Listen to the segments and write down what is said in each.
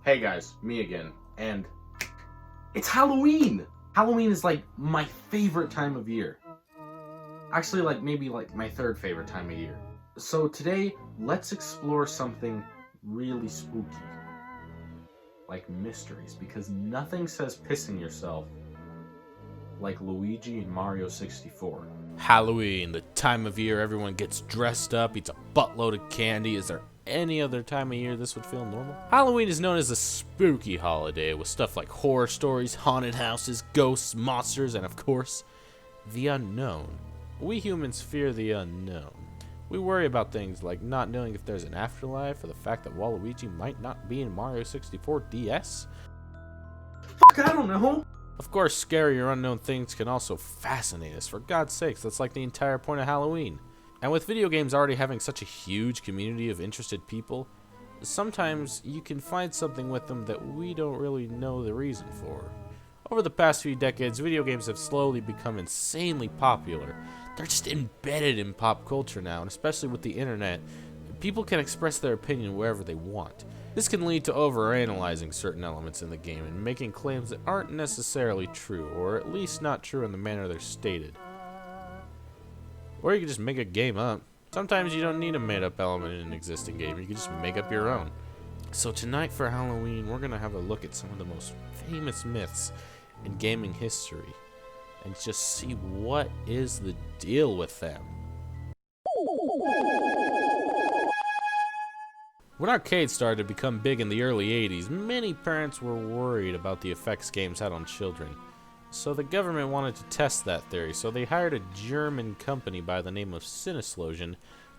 Hey guys, me again, and it's Halloween! Halloween is like my favorite time of year. Actually, maybe my third favorite time of year. So today, let's explore something really spooky. Like mysteries, because nothing says pissing yourself like Luigi and Mario 64. Halloween, the time of year everyone gets dressed up, eats a buttload of candy. Is there any other time of year this would feel normal? Halloween is known as a spooky holiday with stuff like horror stories, haunted houses, ghosts, monsters, and of course, the unknown. We humans fear the unknown. We worry about things like not knowing if there's an afterlife or the fact that Waluigi might not be in Mario 64 DS. Fuck, I don't know! Of course, scary or unknown things can also fascinate us. For God's sakes, that's like the entire point of Halloween. And with video games already having such a huge community of interested people, sometimes you can find something with them that we don't really know the reason for. Over the past few decades, video games have slowly become insanely popular. They're just embedded in pop culture now, and especially with the internet, people can express their opinion wherever they want. This can lead to overanalyzing certain elements in the game and making claims that aren't necessarily true, or at least not true in the manner they're stated. Or you can just make a game up. Sometimes you don't need a made-up element in an existing game, you can just make up your own. So tonight for Halloween, we're going to have a look at some of the most famous myths in gaming history, and just see what is the deal with them. When arcades started to become big in the early 80s, many parents were worried about the effects games had on children. So the government wanted to test that theory, so they hired a German company by the name of Sinneslosion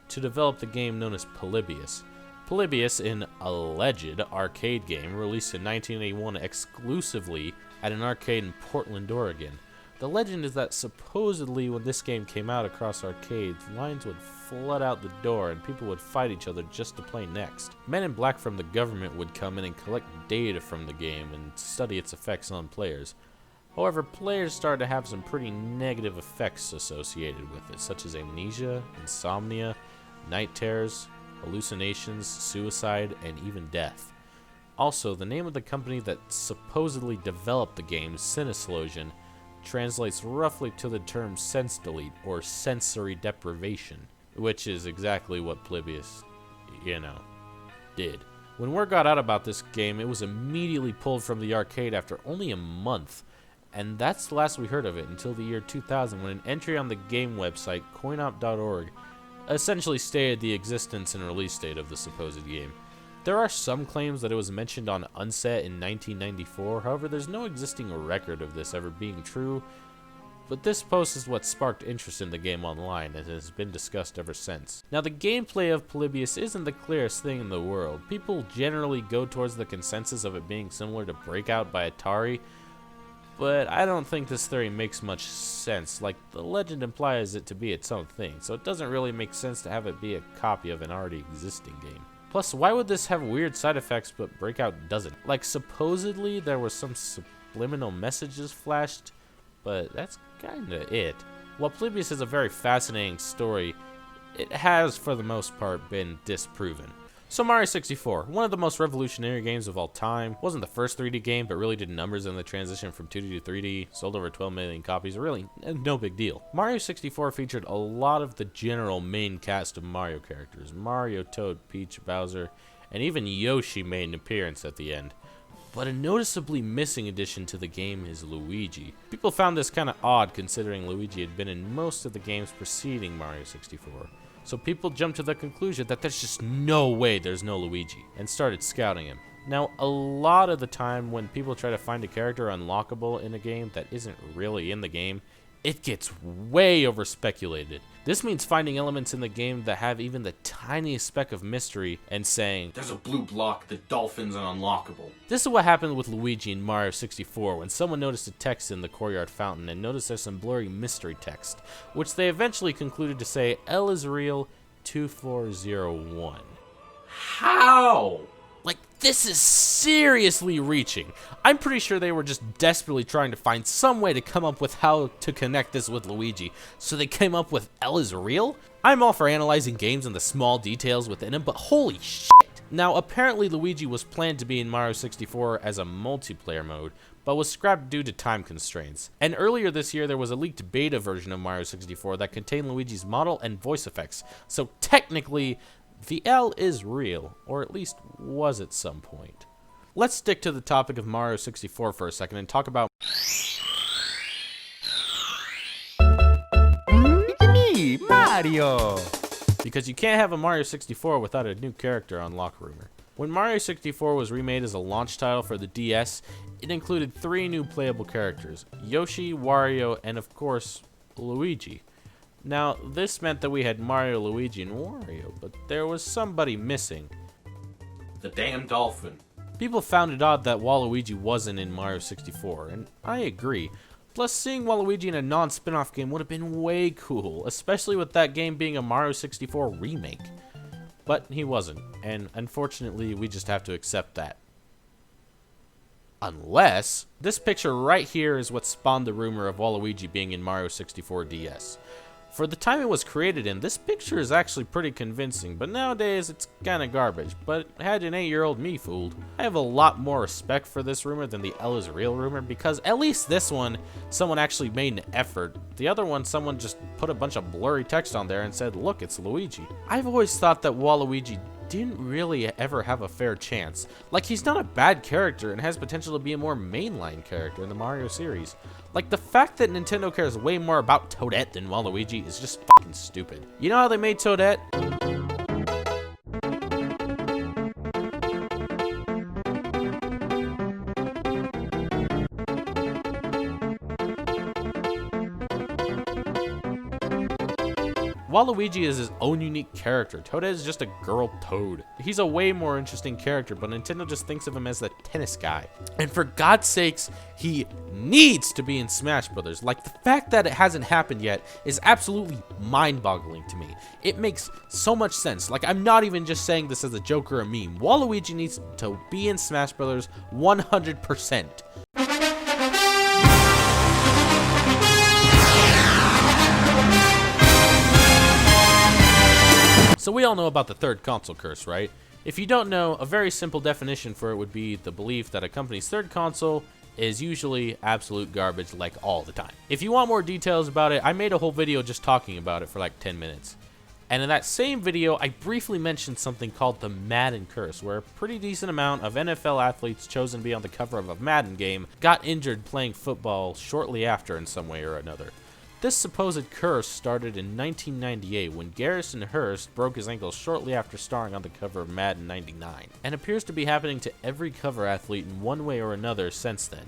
to develop the game known as Polybius. Polybius, an alleged arcade game released in 1981 exclusively at an arcade in Portland, Oregon. The legend is that supposedly when this game came out across arcades, lines would flood out the door and people would fight each other just to play next. Men in black from the government would come in and collect data from the game and study its effects on players. However, players started to have some pretty negative effects associated with it, such as amnesia, insomnia, night terrors, hallucinations, suicide, and even death. Also, the name of the company that supposedly developed the game, Sinneslosion, translates roughly to the term sense delete or sensory deprivation, which is exactly what Polybius, did. When word got out about this game, it was immediately pulled from the arcade after only a month, and that's the last we heard of it until the year 2000, when an entry on the game website coinop.org essentially stated the existence and release date of the supposed game. There are some claims that it was mentioned on Unset in 1994, however there's no existing record of this ever being true, but this post is what sparked interest in the game online and has been discussed ever since. Now, the gameplay of Polybius isn't the clearest thing in the world. People generally go towards the consensus of it being similar to Breakout by Atari, but I don't think this theory makes much sense. Like, the legend implies it to be its own thing, so it doesn't really make sense to have it be a copy of an already existing game. Plus, why would this have weird side effects but Breakout doesn't? Like, supposedly there was some subliminal messages flashed, but that's kinda it. While Polybius is a very fascinating story, it has, for the most part, been disproven. So Mario 64, one of the most revolutionary games of all time, wasn't the first 3D game, but really did numbers in the transition from 2D to 3D, sold over 12 million copies, really no big deal. Mario 64 featured a lot of the general main cast of Mario characters. Mario, Toad, Peach, Bowser, and even Yoshi made an appearance at the end. But a noticeably missing addition to the game is Luigi. People found this kinda odd considering Luigi had been in most of the games preceding Mario 64. So people jumped to the conclusion that there's just no way there's no Luigi, and started scouting him. Now, a lot of the time when people try to find a character unlockable in a game that isn't really in the game, it gets way over speculated. This means finding elements in the game that have even the tiniest speck of mystery and saying, "There's a blue block, the dolphin's unlockable." This is what happened with Luigi in Mario 64 when someone noticed a text in the courtyard fountain and noticed there's some blurry mystery text, which they eventually concluded to say L is real 2401. How? Like, this is seriously reaching. I'm pretty sure they were just desperately trying to find some way to come up with how to connect this with Luigi, so they came up with L is real? I'm all for analyzing games and the small details within them, but holy shit! Now, apparently Luigi was planned to be in Mario 64 as a multiplayer mode, but was scrapped due to time constraints. And earlier this year, there was a leaked beta version of Mario 64 that contained Luigi's model and voice effects. So technically, the L is real, or at least was at some point. Let's stick to the topic of Mario 64 for a second and talk about It's me, Mario! Because you can't have a Mario 64 without a new character on Locker Rumor. When Mario 64 was remade as a launch title for the DS, it included 3 new playable characters: Yoshi, Wario, and of course, Luigi. Now, this meant that we had Mario, Luigi, and Wario, but there was somebody missing. The damn dolphin. People found it odd that Waluigi wasn't in Mario 64, and I agree. Plus, seeing Waluigi in a non-spin-off game would have been way cool, especially with that game being a Mario 64 remake. But he wasn't, and unfortunately, we just have to accept that. Unless, this picture right here is what spawned the rumor of Waluigi being in Mario 64 DS. For the time it was created in, this picture is actually pretty convincing, but nowadays it's kinda garbage, but had an 8-year-old me fooled. I have a lot more respect for this rumor than the L is real rumor, because at least this one, someone actually made an effort. The other one, someone just put a bunch of blurry text on there and said, look, it's Luigi. I've always thought that Waluigi didn't really ever have a fair chance. Like, he's not a bad character and has potential to be a more mainline character in the Mario series. Like, the fact that Nintendo cares way more about Toadette than Waluigi is just fucking stupid. You know how they made Toadette? Waluigi is his own unique character. Toadette is just a girl toad. He's a way more interesting character, but Nintendo just thinks of him as the tennis guy. And for God's sakes, he needs to be in Smash Brothers. Like, the fact that it hasn't happened yet is absolutely mind-boggling to me. It makes so much sense. Like, I'm not even just saying this as a joke or a meme. Waluigi needs to be in Smash Brothers 100%. So we all know about the third console curse, right? If you don't know, a very simple definition for it would be the belief that a company's third console is usually absolute garbage, like all the time. If you want more details about it, I made a whole video just talking about it for like 10 minutes. And in that same video, I briefly mentioned something called the Madden Curse, where a pretty decent amount of NFL athletes chosen to be on the cover of a Madden game got injured playing football shortly after in some way or another. This supposed curse started in 1998 when Garrison Hearst broke his ankle shortly after starring on the cover of Madden 99, and appears to be happening to every cover athlete in one way or another since then.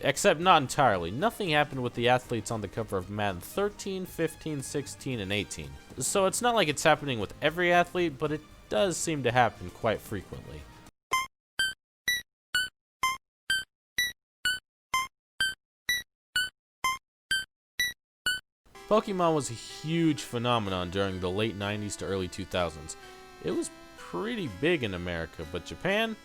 Except not entirely. Nothing happened with the athletes on the cover of Madden 13, 15, 16, and 18. So it's not like it's happening with every athlete, but it does seem to happen quite frequently. Pokemon was a huge phenomenon during the late 90s to early 2000s. It was pretty big in America, but Japan?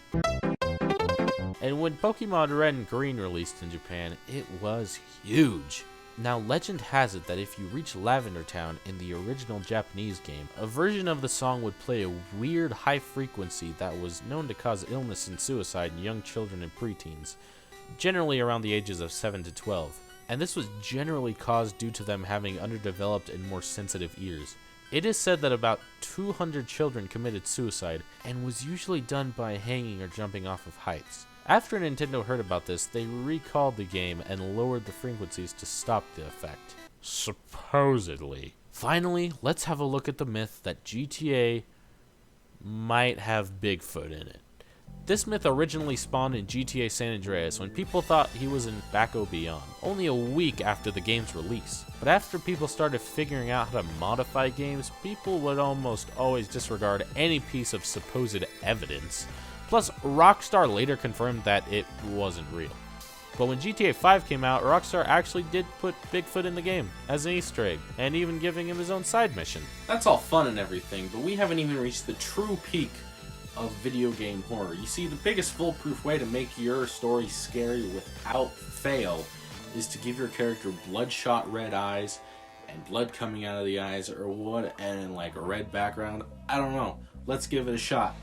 And when Pokemon Red and Green released in Japan, it was huge. Now, legend has it that if you reach Lavender Town in the original Japanese game, a version of the song would play a weird high frequency that was known to cause illness and suicide in young children and preteens, generally around the ages of 7 to 12. And this was generally caused due to them having underdeveloped and more sensitive ears. It is said that about 200 children committed suicide, and was usually done by hanging or jumping off of heights. After Nintendo heard about this, they recalled the game and lowered the frequencies to stop the effect. Supposedly. Finally, let's have a look at the myth that GTA might have Bigfoot in it. This myth originally spawned in GTA San Andreas when people thought he was in Back-O Beyond, only a week after the game's release. But after people started figuring out how to modify games, people would almost always disregard any piece of supposed evidence. Plus, Rockstar later confirmed that it wasn't real. But when GTA 5 came out, Rockstar actually did put Bigfoot in the game as an Easter egg, and even giving him his own side mission. That's all fun and everything, but we haven't even reached the true peak of video game horror. You see, the biggest foolproof way to make your story scary without fail is to give your character bloodshot red eyes and blood coming out of the eyes or what, and like a red background. I don't know. Let's give it a shot.